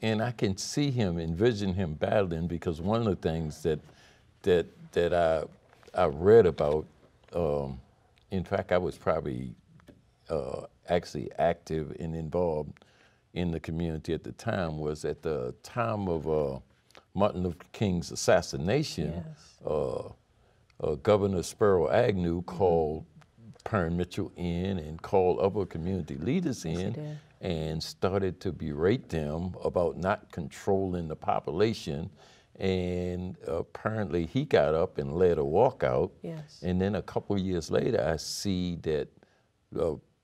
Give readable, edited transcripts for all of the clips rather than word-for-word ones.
and I can see him, envision him battling, because one of the things that I read about, in fact, I was probably actually active and involved in the community at the time, was at the time of Martin Luther King's assassination. Yes. Governor Spiro Agnew called Parren Mitchell in and called other community leaders in and started to berate them about not controlling the population. And apparently he got up and led a walkout. Yes. And then a couple of years later, I see that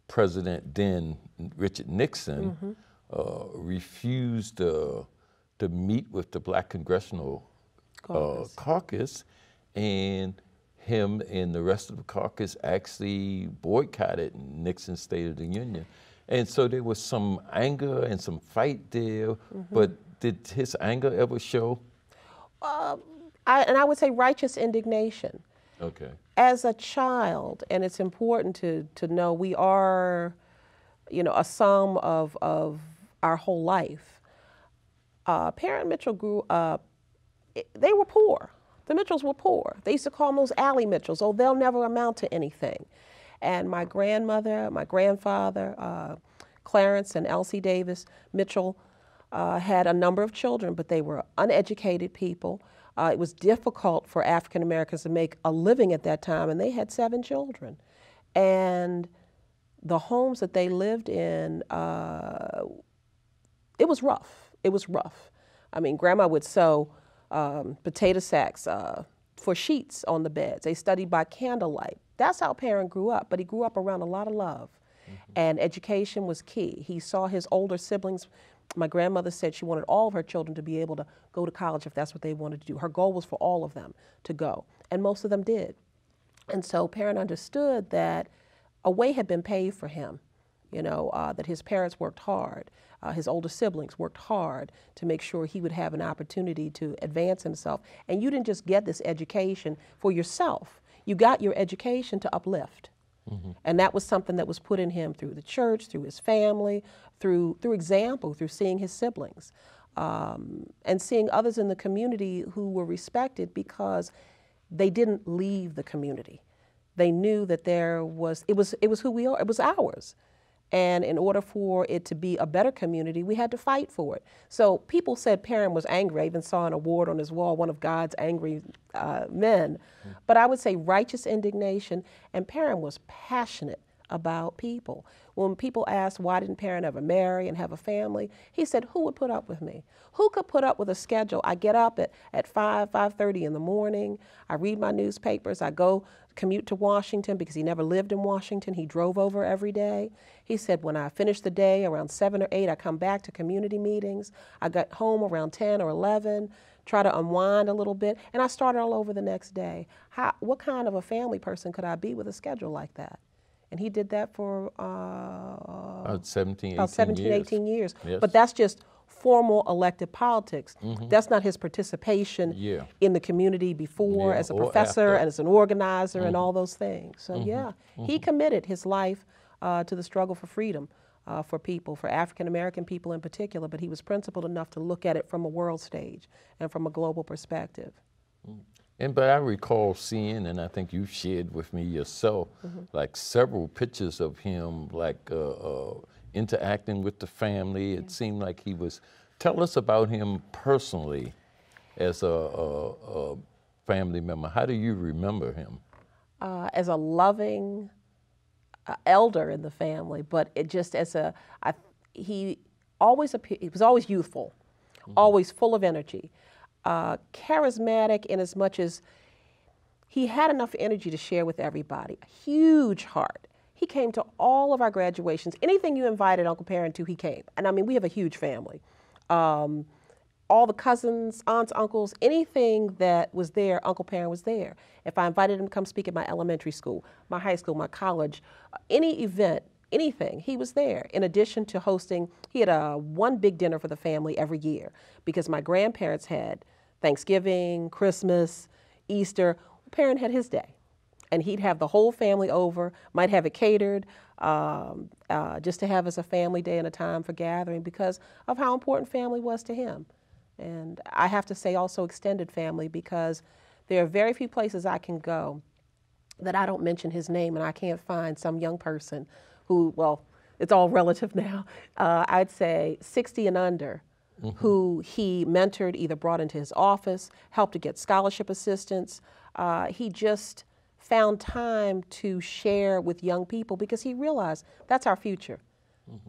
President then Richard Nixon refused to meet with the Black Congressional Caucus, and him and the rest of the caucus actually boycotted Nixon's State of the Union. And so there was some anger and some fight there, but did his anger ever show? I would say righteous indignation. Okay. As a child, and it's important to know we are, a sum of our whole life. Parren Mitchell grew up, they were poor. The Mitchells were poor. They used to call them those alley Mitchells. Oh, they'll never amount to anything. And my grandmother, my grandfather, Clarence and Elsie Davis Mitchell had a number of children, but they were uneducated people. It was difficult for African Americans to make a living at that time, and they had 7 children. And the homes that they lived in, it was rough. It was rough. I mean, Grandma would sew potato sacks for sheets on the beds. They studied by candlelight. That's how Parren grew up, but he grew up around a lot of love. And education was key. He saw his older siblings. My grandmother said she wanted all of her children to be able to go to college if that's what they wanted to do. Her goal was for all of them to go, and most of them did. And so Parren understood that a way had been paved for him, that his parents worked hard. His older siblings worked hard to make sure he would have an opportunity to advance himself. And you didn't just get this education for yourself. You got your education to uplift. And that was something that was put in him through the church, through his family, through example, through seeing his siblings, and seeing others in the community who were respected because they didn't leave the community. They knew that it was who we are, it was ours. And in order for it to be a better community, we had to fight for it. So people said Parren was angry. I even saw an award on his wall, one of God's angry men. But I would say righteous indignation, and Parren was passionate about people. When people asked why didn't Parren ever marry and have a family, he said, who would put up with me? Who could put up with a schedule? I get up at 5:30 in the morning. I read my newspapers. I go commute to Washington because he never lived in Washington. He drove over every day. He said, when I finish the day around 7 or 8, I come back to community meetings. I got home around 10 or 11, try to unwind a little bit, and I start all over the next day. What kind of a family person could I be with a schedule like that? And he did that for about 17, 18 years. Yes. But that's just formal elected politics. That's not his participation in the community before as a professor and as an organizer and all those things. So he committed his life to the struggle for freedom for people, for African American people in particular, but he was principled enough to look at it from a world stage and from a global perspective. But I recall seeing, and I think you shared with me yourself, like several pictures of him, like interacting with the family. It seemed like he was. Tell us about him personally, as a family member. How do you remember him? As a loving elder in the family, but it just he was always youthful, always full of energy. Charismatic in as much as he had enough energy to share with everybody. A huge heart. He came to all of our graduations. Anything you invited Uncle Parren to, he came. And I mean, we have a huge family. All the cousins, aunts, uncles, anything that was there, Uncle Parren was there. If I invited him to come speak at my elementary school, my high school, my college, any event, anything, he was there. In addition to hosting, he had one big dinner for the family every year because my grandparents had Thanksgiving, Christmas, Easter. Parren had his day. And he'd have the whole family over, might have it catered, just to have as a family day and a time for gathering because of how important family was to him. And I have to say also extended family because there are very few places I can go that I don't mention his name and I can't find some young person who, well, it's all relative now, I'd say 60 and under, who he mentored, either brought into his office, helped to get scholarship assistance. He just found time to share with young people because he realized that's our future.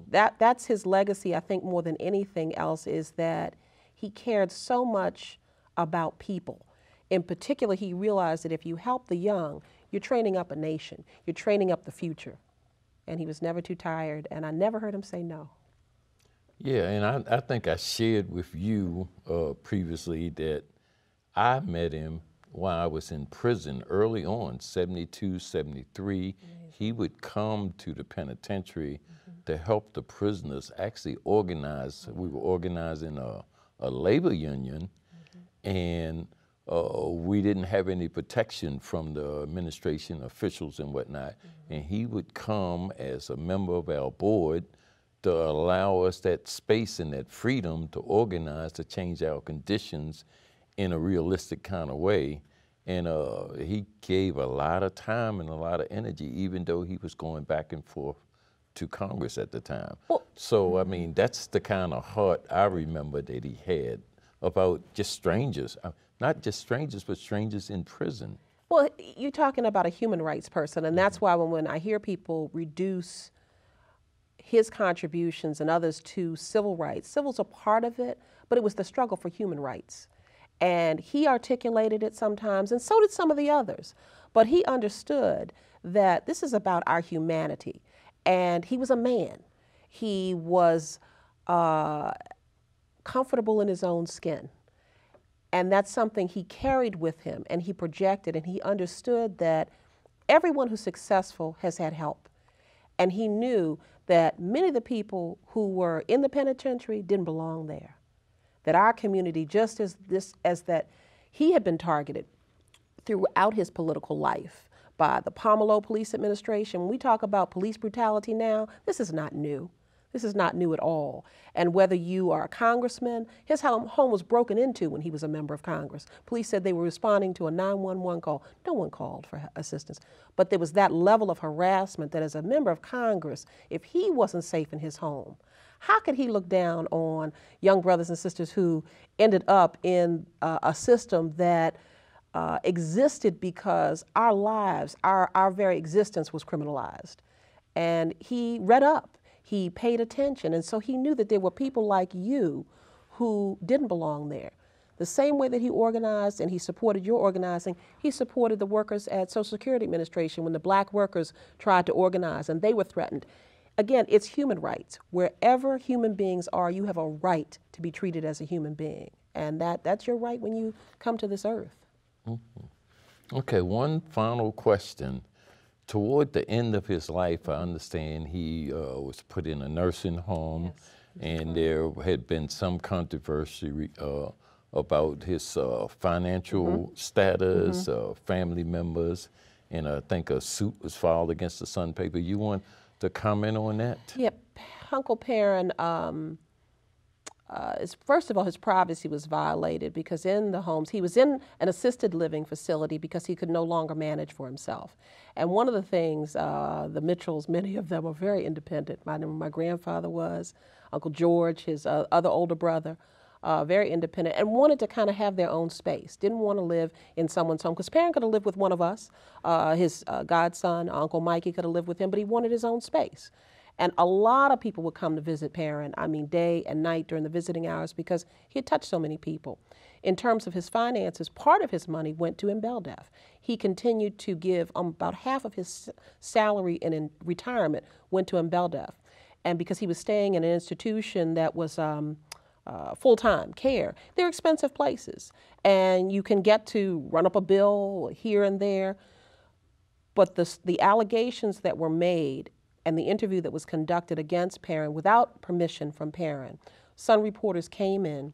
That's his legacy, I think, more than anything else, is that he cared so much about people. In particular, he realized that if you help the young, you're training up a nation, you're training up the future. And he was never too tired, and I never heard him say no. Yeah, and I think I shared with you previously that I met him while I was in prison early on, 72, 73. He would come to the penitentiary to help the prisoners actually organize. We were organizing a labor union, and we didn't have any protection from the administration officials and whatnot. And he would come as a member of our board to allow us that space and that freedom to organize, to change our conditions in a realistic kind of way. And he gave a lot of time and a lot of energy, even though he was going back and forth to Congress at the time. Well, so, I mean, that's the kind of heart I remember that he had about just strangers. Not just strangers, but strangers in prison. Well, you're talking about a human rights person, and that's why when I hear people reduce his contributions and others to civil rights, civil's a part of it, but it was the struggle for human rights. And he articulated it sometimes, and so did some of the others. But he understood that this is about our humanity. And he was a man. He was comfortable in his own skin. And that's something he carried with him, and he projected, and he understood that everyone who's successful has had help. And he knew that many of the people who were in the penitentiary didn't belong there. That our community, just as that he had been targeted throughout his political life by the Pomelo Police Administration. When we talk about police brutality now, this is not new. This is not new at all. And whether you are a congressman, his home was broken into when he was a member of Congress. Police said they were responding to a 911 call. No one called for assistance. But there was that level of harassment that as a member of Congress, if he wasn't safe in his home, how could he look down on young brothers and sisters who ended up in a system that existed because our lives, our very existence was criminalized? And he read up, he paid attention, and so he knew that there were people like you who didn't belong there. The same way that he organized and he supported your organizing, he supported the workers at Social Security Administration when the black workers tried to organize and they were threatened. Again, it's human rights. Wherever human beings are, you have a right to be treated as a human being. And that's your right when you come to this earth. Okay, one final question. Toward the end of his life, I understand he was put in a nursing home, and there had been some controversy about his financial status, family members, and I think a suit was filed against the Sun paper. You want to comment on that? Yep. Uncle Parren, first of all, his privacy was violated because in the homes, he was in an assisted living facility because he could no longer manage for himself. And one of the things, the Mitchells, many of them are very independent. My grandfather was, Uncle George, his other older brother, very independent, and wanted to kind of have their own space. Didn't want to live in someone's home, because Parren could have lived with one of us. His godson, Uncle Mikey, could have lived with him, but he wanted his own space. And a lot of people would come to visit Parren, I mean, day and night during the visiting hours, because he had touched so many people. In terms of his finances, part of his money went to MBLDEF. He continued to give about half of his salary in retirement went to MBLDEF. And because he was staying in an institution that was full-time care, they're expensive places. And you can get to run up a bill here and there. But the allegations that were made and the interview that was conducted against Parren without permission from Parren, Sun reporters came in,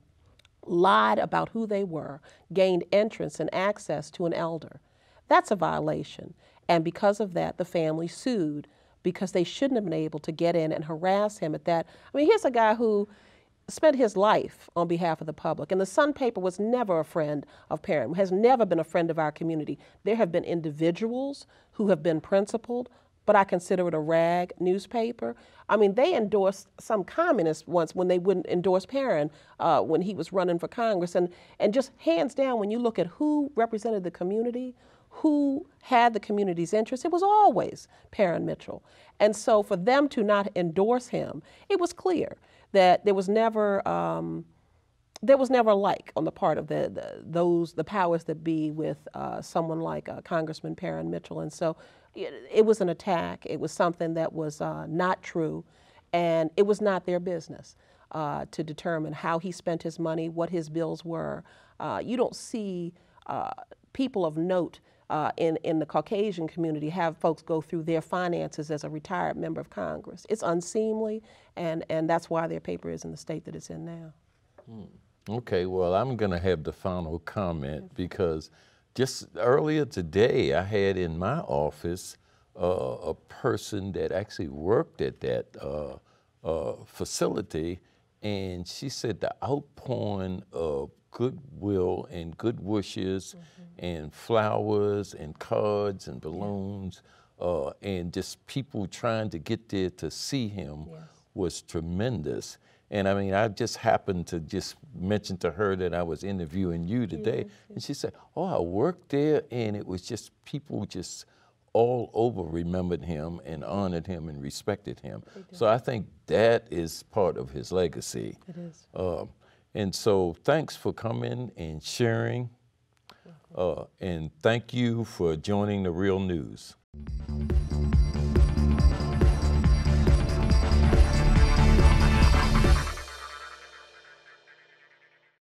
lied about who they were, gained entrance and access to an elder. That's a violation. And because of that, the family sued because they shouldn't have been able to get in and harass him at that. I mean, here's a guy who spent his life on behalf of the public. And the Sun paper was never a friend of Parren, has never been a friend of our community. There have been individuals who have been principled, but I consider it a rag newspaper. I mean, they endorsed some communists once when they wouldn't endorse Parren when he was running for Congress. And just hands down, when you look at who represented the community, who had the community's interest, it was always Parren Mitchell. And so for them to not endorse him, it was clear that there was never a like on the part of the powers that be with someone like Congressman Parren Mitchell. And so it was an attack. It was something that was not true, and it was not their business to determine how he spent his money, what his bills were. You don't see people of note in the Caucasian community have folks go through their finances as a retired member of Congress. It's unseemly, and that's why their paper is in the state that it's in now. Okay, well, I'm going to have the final comment because just earlier today I had in my office a person that actually worked at that facility, and she said the outpouring of goodwill and good wishes and flowers and cards and balloons and just people trying to get there to see him was tremendous. And I mean, I just happened to just mention to her that I was interviewing you today, and she said, oh, I worked there, and it was just people just all over remembered him and honored him and respected him. So I think that is part of his legacy. It is. And so thanks for coming and sharing. And thank you for joining The Real News.